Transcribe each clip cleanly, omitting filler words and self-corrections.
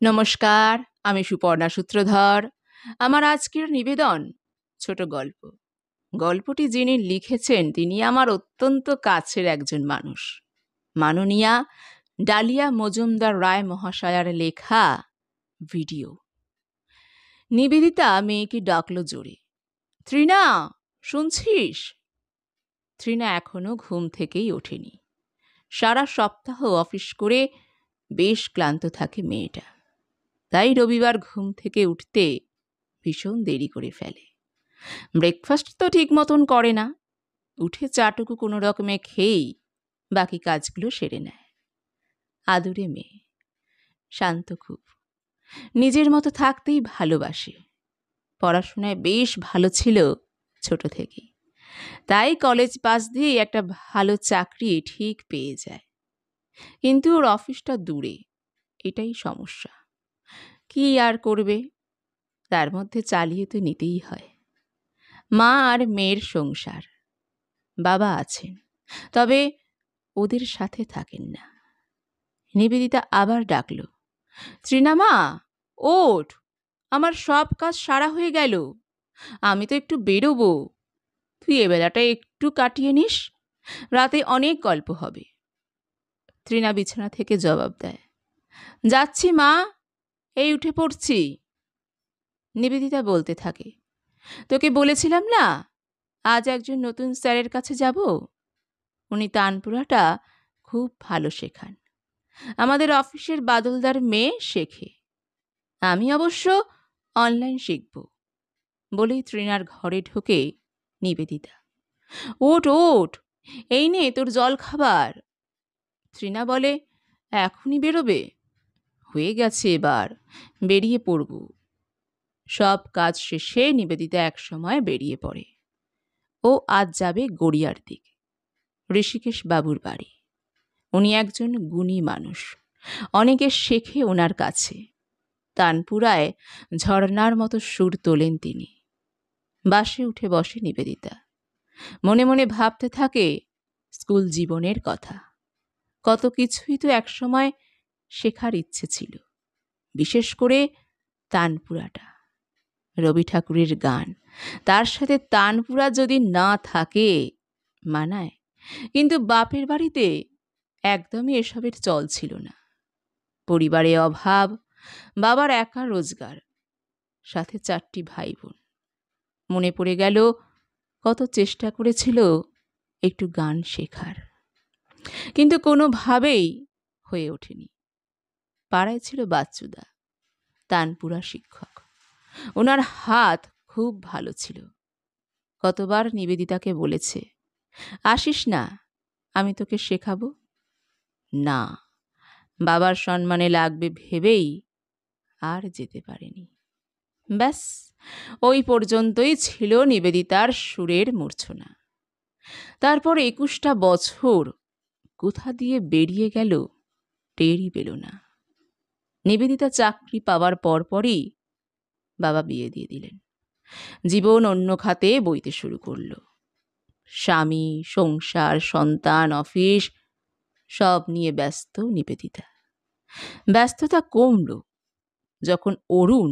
নমস্কার, আমি সুপর্ণা সূত্রধর। আমার আজকের নিবেদন ছোট গল্প। গল্পটি যিনি লিখেছেন তিনি আমার অত্যন্ত কাছের একজন মানুষ, মাননীয়া ডালিয়া মজুমদার রায় মহাশয়ার লেখা ভিডিও। নিবেদিতা মেয়েকে ডাকল জোরে, তৃণা, শুনছিস? তৃণা এখনো ঘুম থেকেই ওঠেনি। সারা সপ্তাহ অফিস করে বেশ ক্লান্ত থাকে মেয়েটা, তাই রবিবার ঘুম থেকে উঠতে ভীষণ দেরি করে ফেলে। ব্রেকফাস্ট তো ঠিক মতন করে না, উঠে চাটুকু কোনো রকমে খেয়েই বাকি কাজগুলো সেরে নেয়। আদুরে মেয়ে, শান্ত খুব, নিজের মতো থাকতেই ভালোবাসে। পড়াশোনায় বেশ ভালো ছিল ছোট থেকেই, তাই কলেজ পাস দিয়ে একটা ভালো চাকরি ঠিক পেয়ে যায়। কিন্তু ওর অফিসটা দূরে, এটাই সমস্যা। কি আর করবে, তার মধ্যে চালিয়ে তো নিতেই হয়। মা আর মেয়ের সংসার। বাবা আছেন, তবে ওদের সাথে থাকেন না। নিবেদিতা আবার ডাকল, তৃণামা, ওঠ, আমার সব কাজ সারা হয়ে গেল, আমি তো একটু বেরোবো, তুই এবেলাটা একটু কাটিয়ে নিস, রাতে অনেক গল্প হবে। তৃণা বিছানা থেকে জবাব দেয়, যাচ্ছি মা, এই উঠে পড়ছি। নিবেদিতা বলতে থাকে, তোকে বলেছিলাম না আজ একজন নতুন স্যারের কাছে যাব। উনি তানপুরাটা খুব ভালো শেখান। আমাদের অফিসের বাদলদার মেয়ে শেখে, আমি অবশ্য অনলাইন শিখব। বলেই তৃণার ঘরে ঢোকে নিবেদিতা। ওঠ ওঠ, এই নে তোর জল খাবার। তৃণা বলে, এখনই বেরোবে? হয়ে গেছে, এবার বেরিয়ে পড়ব। সব কাজ শেষে নিবেদিতা এক সময় বেরিয়ে পড়ে। ও আজ যাবে গড়িয়ার দিকে, ঋষিকেশ বাবুর বাড়ি। উনি একজন গুণী মানুষ, অনেকে শেখে ওনার কাছে। তানপুরায় ঝর্ণার মতো সুর তোলেন তিনি। বাসে উঠে বসে নিবেদিতা, মনে মনে ভাবতে থাকে স্কুল জীবনের কথা। কত কিছুই তো একসময় শেখার ইচ্ছে ছিল, বিশেষ করে তানপুরাটা। রবি ঠাকুরের গান, তার সাথে তানপুরা যদি না থাকে মানায়, কিন্তু বাপের বাড়িতে একদমই এসবের চল ছিল না। পরিবারে অভাব, বাবার একা রোজগার, সাথে 4টি ভাই বোন। মনে পড়ে গেল কত চেষ্টা করেছিল একটু গান শেখার, কিন্তু কোনোভাবেই হয়ে ওঠেনি। পাড়ায় ছিল বাচ্চুদা, তানপুরা শিক্ষক। ওনার হাত খুব ভালো ছিল। কতবার নিবেদিতাকে বলেছে, আসিস না, আমি তোকে শেখাবো। না, বাবার সম্মানে লাগবে ভেবেই আর যেতে পারেনি। ব্যাস, ওই পর্যন্তই ছিল নিবেদিতার সুরের মূর্ছনা। তারপর 21টা বছর কোথা দিয়ে বেরিয়ে গেল টেরই পেল না। নিবেদিতা চাকরি পাওয়ার পরপরই বাবা বিয়ে দিয়ে দিলেন। জীবন অন্য খাতে বইতে শুরু করল। স্বামী, সংসার, সন্তান, অফিস সব নিয়ে ব্যস্ত নিবেদিতা। ব্যস্ততা কমল যখন অরুণ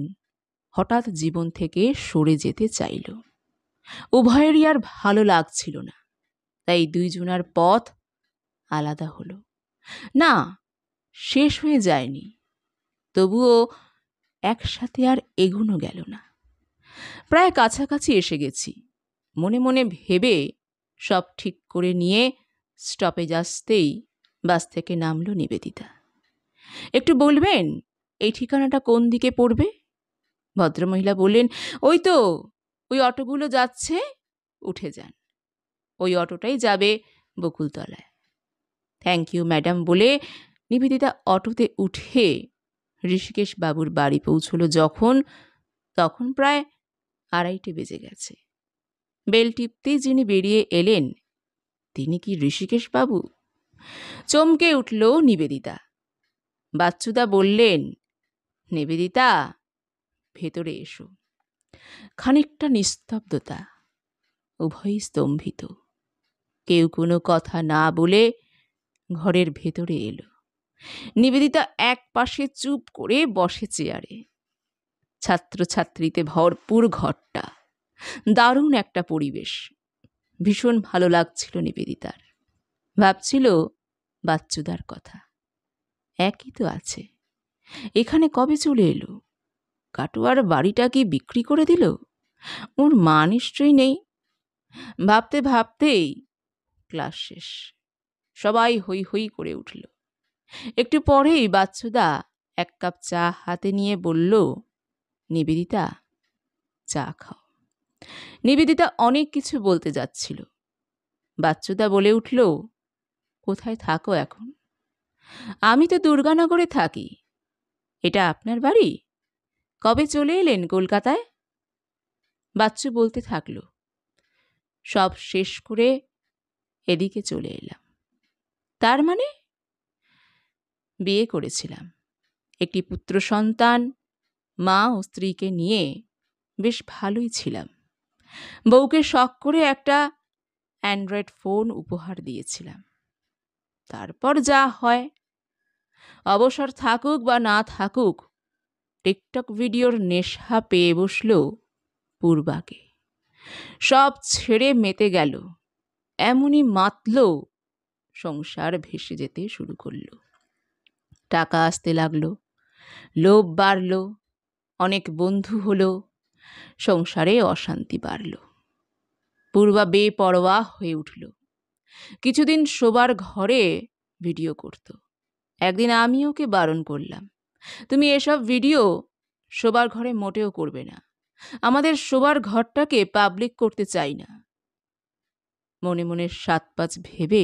হঠাৎ জীবন থেকে সরে যেতে চাইল। উভয়েরই আর ভালো লাগছিল না, তাই দুইজনার পথ আলাদা হলো। না, শেষ হয়ে যায়নি, তবুও একসাথে আর এগোনো গেল না। প্রায় কাছাকাছি এসে গেছি, মনে মনে ভেবে সব ঠিক করে নিয়ে স্টপেজ আসতেই বাস থেকে নামল নিবেদিতা। একটু বলবেন এই ঠিকানাটা কোন দিকে পড়বে? ভদ্রমহিলা বললেন, ওই তো, ওই অটোগুলো যাচ্ছে, উঠে যান। ওই অটোটাই যাবে বকুলতলায়। থ্যাংক ইউ ম্যাডাম বলে নিবেদিতা অটোতে উঠে ঋষিকেশ বাবুর বাড়ি পৌঁছল তখন প্রায় 2:30 বেজে গেছে। বেল টিপতেই যিনি বেরিয়ে এলেন তিনি কি ঋষিকেশ বাবু? চমকে উঠল নিবেদিতা। বাচ্চুদা বললেন, নিবেদিতা, ভেতরে এসো। খানিকটা নিস্তব্ধতা, উভয়ই স্তম্ভিত। কেউ কোনো কথা না বলে ঘরের ভেতরে এলো। নিবেদিতা এক পাশে চুপ করে বসে চেয়ারে। ছাত্রছাত্রীতে ভরপুর ঘরটা, দারুণ একটা পরিবেশ। ভীষণ ভালো লাগছিল নিবেদিতার। ভাবছিল বাচ্চুদার কথা। একই তো আছে, এখানে কবে চলে এলো? কাটোয়ার বাড়িটা কি বিক্রি করে দিল? ওর মা নিশ্চয়ই নেই। ভাবতে ভাবতেই ক্লাস শেষ। সবাই হৈ হৈ করে উঠল। একটু পরেই বাচ্চুদা এক কাপ চা হাতে নিয়ে বলল, নিবেদিতা, চা খাও। নিবেদিতা অনেক কিছু বলতে যাচ্ছিল। বাচ্চুদা বলে উঠল, কোথায় থাকো এখন? আমি তো দুর্গানগরে থাকি। এটা আপনার বাড়ি? কবে চলে এলেন কলকাতায়? বাচ্চু বলতে থাকলো, সব শেষ করে এদিকে চলে এলাম। তার মানে? বিয়ে করেছিলাম, একটি পুত্র সন্তান, মা ও স্ত্রীকে নিয়ে বেশ ভালোই ছিলাম। বউকে শখ করে একটা অ্যান্ড্রয়েড ফোন উপহার দিয়েছিলাম। তারপর যা হয়। অবসর থাকুক বা না থাকুক, টিকটক ভিডিওর নেশা পেয়ে বসল পূর্বাকে। সব ছেড়ে মেতে গেল। এমনই মাতল, সংসার ভেসে যেতে শুরু করল। টাকা আসতে লাগলো, লোভ বাড়ল, অনেক বন্ধু হলো, সংসারে অশান্তি বাড়ল। পূর্বা বেপরোয়া হয়ে উঠল। কিছুদিন শোবার ঘরে ভিডিও করত। একদিন আমি ওকে বারণ করলাম, তুমি এসব ভিডিও শোবার ঘরে মোটেও করবে না। আমাদের শোবার ঘরটাকে পাবলিক করতে চাই না। মনে মনে ৭-৫ ভেবে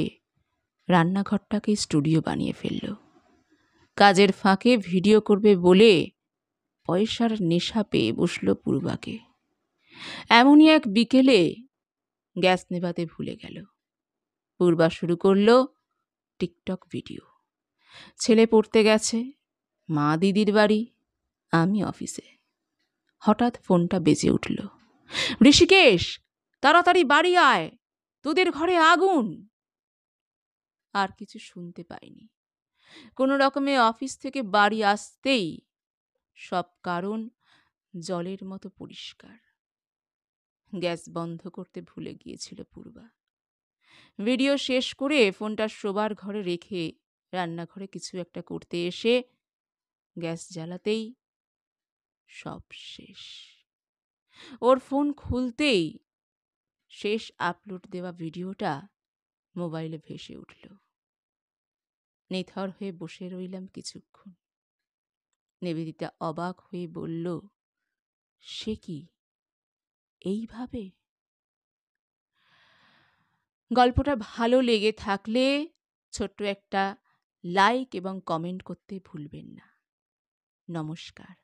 রান্নাঘরটাকে স্টুডিও বানিয়ে ফেলল। কাজের ফাঁকে ভিডিও করবে বলে পয়সার নেশা পেয়ে বসল পূর্বাকে। এমনই এক বিকেলে গ্যাস নেভাতে ভুলে গেল। পূর্বা শুরু করল টিকটক ভিডিও। ছেলে পড়তে গেছে, মা দিদির বাড়ি, আমি অফিসে। হঠাৎ ফোনটা বেজে উঠল। ঋষিকেশ, তাড়াতাড়ি বাড়ি আয়, তোদের ঘরে আগুন। আর কিছু শুনতে পাইনি। কোনো রকমে অফিস থেকে বাড়ি আসতেই সব কারণ জলের মতো পরিষ্কার। গ্যাস বন্ধ করতে ভুলে গিয়েছিল পূর্বা। ভিডিও শেষ করে ফোনটা শোবার ঘরে রেখে রান্নাঘরে কিছু একটা করতে এসে গ্যাস জ্বালাতেই সব শেষ। ওর ফোন খুলতেই শেষ আপলোড দেওয়া ভিডিওটা মোবাইলে ভেসে উঠল। নিথর হয়ে বসে রইলাম কিছুক্ষণ। নিবেদিতা অবাক হয়ে বলল, সে কি, এইভাবে? গল্পটা ভালো লেগে থাকলে ছোট্ট একটা লাইক এবং কমেন্ট করতে ভুলবেন না। নমস্কার।